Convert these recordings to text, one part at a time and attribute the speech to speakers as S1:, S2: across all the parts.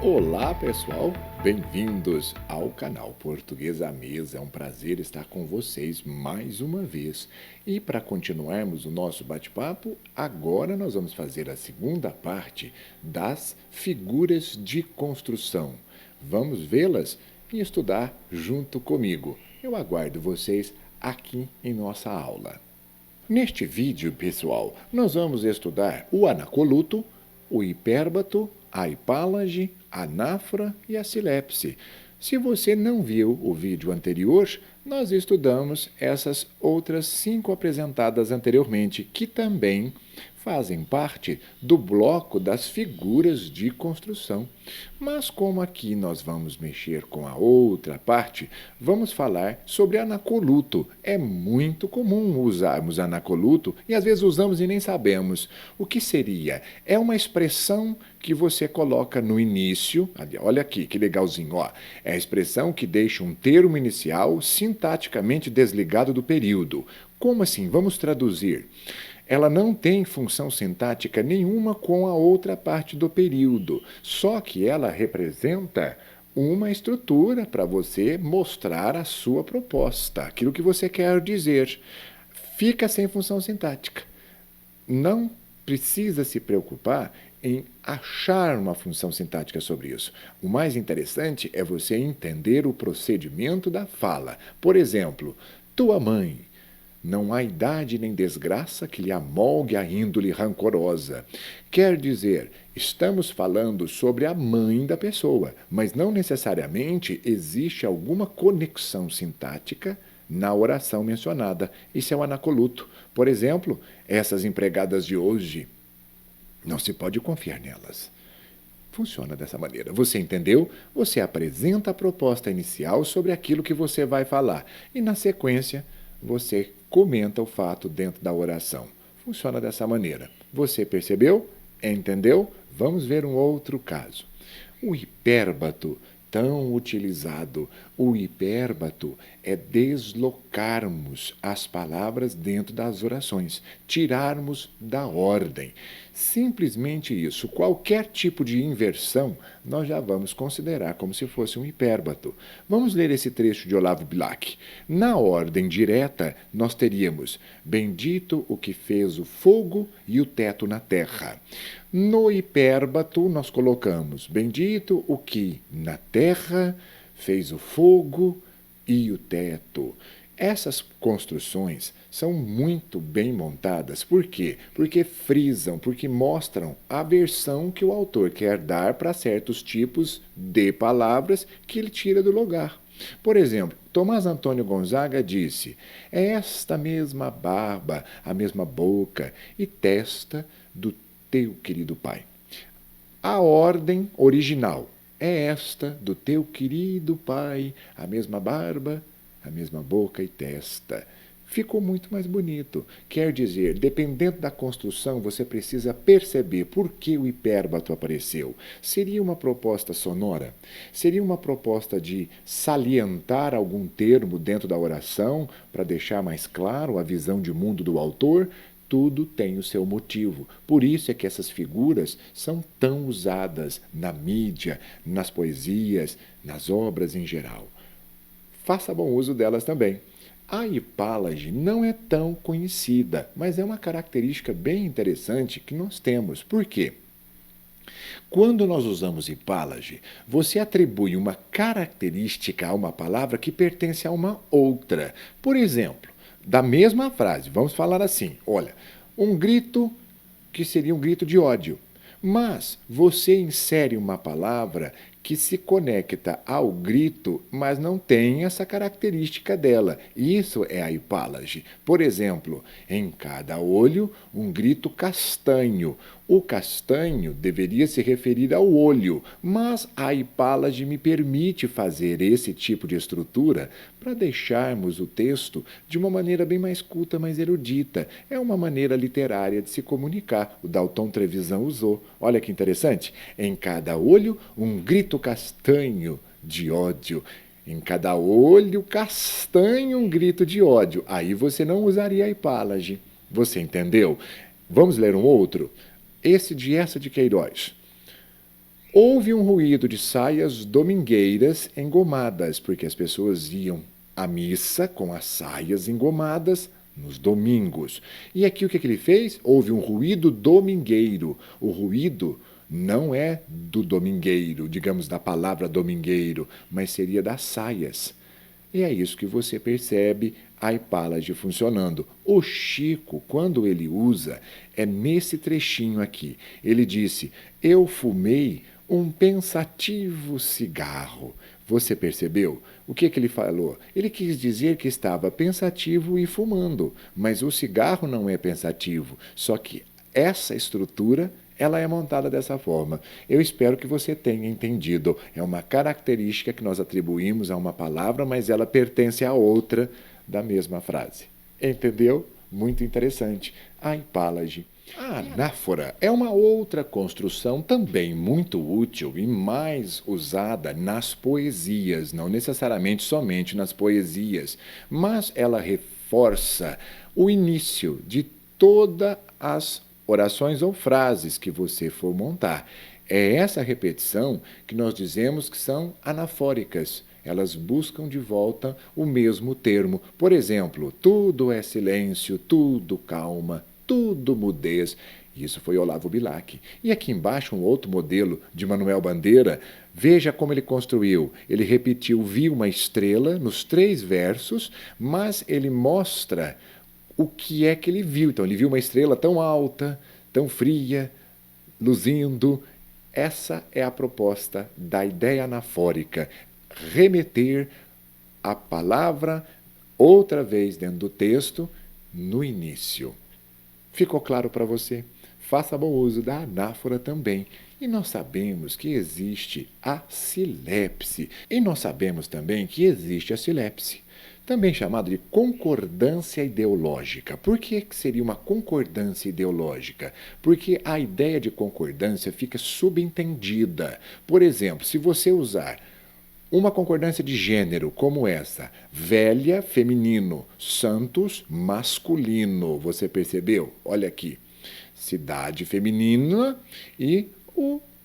S1: Olá pessoal, bem-vindos ao canal Português à Mesa. É um prazer estar com vocês mais uma vez. E para continuarmos o nosso bate-papo, agora nós vamos fazer a segunda parte das figuras de construção. Vamos vê-las e estudar junto comigo. Eu aguardo vocês aqui em nossa aula. Neste vídeo, pessoal, nós vamos estudar o anacoluto, o hipérbato, a hipálage, a anáfora e a silepse. Se você não viu o vídeo anterior, nós estudamos essas outras 5 apresentadas anteriormente, que também fazem parte do bloco das figuras de construção. Mas como aqui nós vamos mexer com a outra parte, vamos falar sobre anacoluto. É muito comum usarmos anacoluto e às vezes usamos e nem sabemos. O que seria? É uma expressão que você coloca no início. Olha aqui, que legalzinho. Ó. É a expressão que deixa um termo inicial sintaticamente desligado do período. Como assim? Vamos traduzir. Ela não tem função sintática nenhuma com a outra parte do período, só que ela representa uma estrutura para você mostrar a sua proposta, aquilo que você quer dizer. Fica sem função sintática. Não precisa se preocupar em achar uma função sintática sobre isso. O mais interessante é você entender o procedimento da fala. Por exemplo, tua mãe. Não há idade nem desgraça que lhe amolgue a índole rancorosa. Quer dizer, estamos falando sobre a mãe da pessoa, mas não necessariamente existe alguma conexão sintática na oração mencionada. Isso é o anacoluto. Por exemplo, essas empregadas de hoje, não se pode confiar nelas. Funciona dessa maneira. Você entendeu? Você apresenta a proposta inicial sobre aquilo que você vai falar e, na sequência, você comenta o fato dentro da oração. Funciona dessa maneira. Você percebeu? Entendeu? Vamos ver um outro caso. O hipérbato, tão utilizado. O hipérbato é deslocarmos as palavras dentro das orações, tirarmos da ordem. Simplesmente isso. Qualquer tipo de inversão, nós já vamos considerar como se fosse um hipérbato. Vamos ler esse trecho de Olavo Bilac. Na ordem direta, nós teríamos: bendito o que fez o fogo e o teto na terra. No hipérbato, nós colocamos: bendito o que na terra fez o fogo e o teto. Essas construções são muito bem montadas. Por quê? Porque frisam, porque mostram a versão que o autor quer dar para certos tipos de palavras que ele tira do lugar. Por exemplo, Tomás Antônio Gonzaga disse: é esta mesma barba, a mesma boca e testa do teu querido pai. A ordem original é esta do teu querido pai, a mesma barba, a mesma boca e testa. Ficou muito mais bonito. Quer dizer, dependendo da construção, você precisa perceber por que o hipérbato apareceu. Seria uma proposta sonora? Seria uma proposta de salientar algum termo dentro da oração para deixar mais claro a visão de mundo do autor? Tudo tem o seu motivo. Por isso é que essas figuras são tão usadas na mídia, nas poesias, nas obras em geral. Faça bom uso delas também. A hipálage não é tão conhecida, mas é uma característica bem interessante que nós temos. Por quê? Quando nós usamos hipálage, você atribui uma característica a uma palavra que pertence a uma outra. Por exemplo, da mesma frase, vamos falar assim: olha, um grito que seria um grito de ódio. Mas você insere uma palavra que se conecta ao grito, mas não tem essa característica dela. Isso é a hipálage. Por exemplo, em cada olho, um grito castanho. O castanho deveria se referir ao olho, mas a hipálage me permite fazer esse tipo de estrutura para deixarmos o texto de uma maneira bem mais culta, mais erudita. É uma maneira literária de se comunicar. O Dalton Trevisan usou. Olha que interessante. Em cada olho, um grito castanho de ódio. Em cada olho castanho, um grito de ódio. Aí você não usaria a hipálage. Você entendeu? Vamos ler um outro? Esse de Essa de Queiroz. Houve um ruído de saias domingueiras engomadas, porque as pessoas iam à missa com as saias engomadas nos domingos. E aqui o que ele fez? Houve um ruído domingueiro. O ruído não é do domingueiro, digamos, da palavra domingueiro, mas seria das saias. E é isso que você percebe a hipálage funcionando. O Chico, quando ele usa, é nesse trechinho aqui. Ele disse: eu fumei um pensativo cigarro. Você percebeu? O que ele falou? Ele quis dizer que estava pensativo e fumando, mas o cigarro não é pensativo, só que essa estrutura ela é montada dessa forma. Eu espero que você tenha entendido. É uma característica que nós atribuímos a uma palavra, mas ela pertence a outra da mesma frase. Entendeu? Muito interessante. A hipálage. A anáfora é uma outra construção também muito útil e mais usada nas poesias, não necessariamente somente nas poesias, mas ela reforça o início de todas as orações ou frases que você for montar. É essa repetição que nós dizemos que são anafóricas. Elas buscam de volta o mesmo termo. Por exemplo, tudo é silêncio, tudo calma, tudo mudez. Isso foi Olavo Bilac. E aqui embaixo um outro modelo de Manuel Bandeira. Veja como ele construiu. Ele repetiu "vi uma estrela" nos 3 versos, mas ele mostra o que é que ele viu. Então, ele viu uma estrela tão alta, tão fria, luzindo. Essa é a proposta da ideia anafórica. Remeter a palavra outra vez dentro do texto no início. Ficou claro para você? Faça bom uso da anáfora também. E nós sabemos que existe a silepse. E nós sabemos também que existe a silepse, também chamado de concordância ideológica. Por que seria uma concordância ideológica? Porque a ideia de concordância fica subentendida. Por exemplo, se você usar uma concordância de gênero como essa: velha, feminino, Santos, masculino. Você percebeu? Olha aqui. Cidade feminina e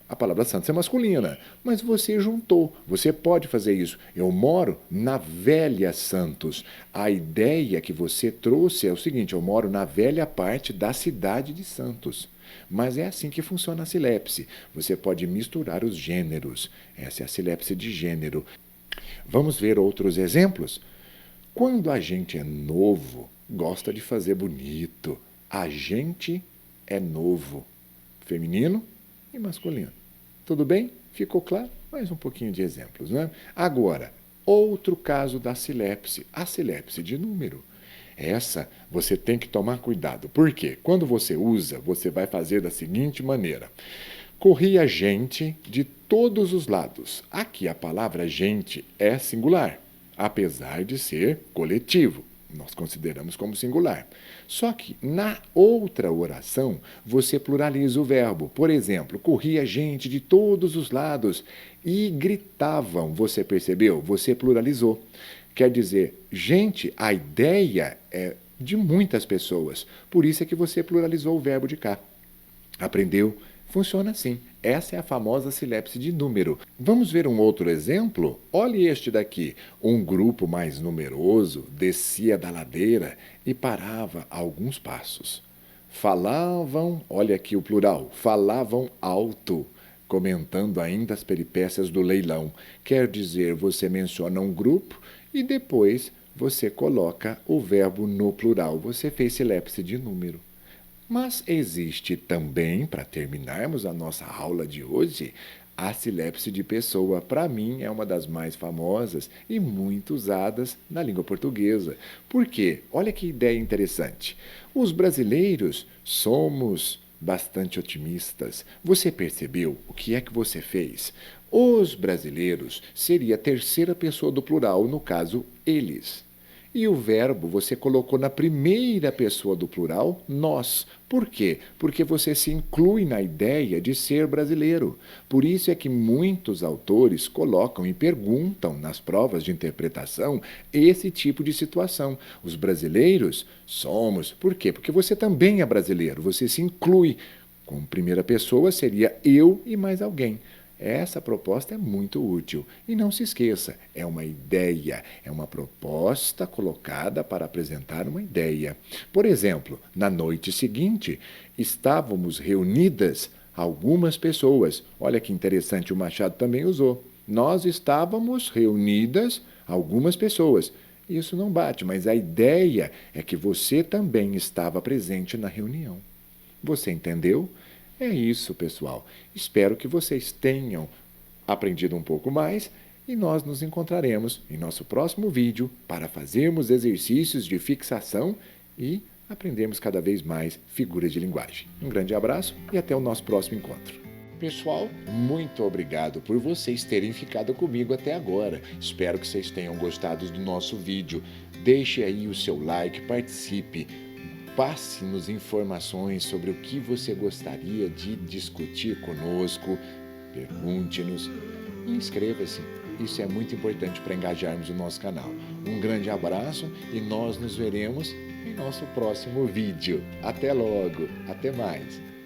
S1: a palavra Santos é masculina. Mas você juntou. Você pode fazer isso. Eu moro na velha Santos. A ideia que você trouxe é o seguinte: eu moro na velha parte da cidade de Santos. Mas é assim que funciona a silepse. Você pode misturar os gêneros. Essa é a silepse de gênero. Vamos ver outros exemplos? Quando a gente é novo, gosta de fazer bonito. A gente é novo. Feminino e masculino. Tudo bem? Ficou claro? Mais um pouquinho de exemplos, né? Agora, outro caso da silepse. A silepse de número. Essa você tem que tomar cuidado. Por quê? Quando você usa, você vai fazer da seguinte maneira: corria gente de todos os lados. Aqui a palavra gente é singular, apesar de ser coletivo. Nós consideramos como singular. Só que na outra oração você pluraliza o verbo. Por exemplo, corria gente de todos os lados e gritavam. Você percebeu? Você pluralizou. Quer dizer, gente, a ideia é de muitas pessoas. Por isso é que você pluralizou o verbo de cá. Aprendeu? Funciona assim. Essa é a famosa silepse de número. Vamos ver um outro exemplo? Olhe este daqui. Um grupo mais numeroso descia da ladeira e parava a alguns passos. Falavam, olha aqui o plural, falavam alto, comentando ainda as peripécias do leilão. Quer dizer, você menciona um grupo e depois você coloca o verbo no plural. Você fez silepse de número. Mas existe também, para terminarmos a nossa aula de hoje, a silepse de pessoa. Para mim, é uma das mais famosas e muito usadas na língua portuguesa. Por quê? Olha que ideia interessante. Os brasileiros somos bastante otimistas. Você percebeu o que é que você fez? Os brasileiros seria a terceira pessoa do plural, no caso, eles. E o verbo você colocou na primeira pessoa do plural, nós. Por quê? Porque você se inclui na ideia de ser brasileiro. Por isso é que muitos autores colocam e perguntam nas provas de interpretação esse tipo de situação. Os brasileiros somos. Por quê? Porque você também é brasileiro. Você se inclui. Com primeira pessoa seria eu e mais alguém. Essa proposta é muito útil. E não se esqueça, é uma ideia, é uma proposta colocada para apresentar uma ideia. Por exemplo, na noite seguinte, estávamos reunidas algumas pessoas. Olha que interessante, o Machado também usou. Nós estávamos reunidas algumas pessoas. Isso não bate, mas a ideia é que você também estava presente na reunião. Você entendeu? É isso, pessoal. Espero que vocês tenham aprendido um pouco mais e nós nos encontraremos em nosso próximo vídeo para fazermos exercícios de fixação e aprendermos cada vez mais figuras de linguagem. Um grande abraço e até o nosso próximo encontro. Pessoal, muito obrigado por vocês terem ficado comigo até agora. Espero que vocês tenham gostado do nosso vídeo. Deixe aí o seu like, participe. Passe-nos informações sobre o que você gostaria de discutir conosco, pergunte-nos e inscreva-se. Isso é muito importante para engajarmos o nosso canal. Um grande abraço e nós nos veremos em nosso próximo vídeo. Até logo, até mais!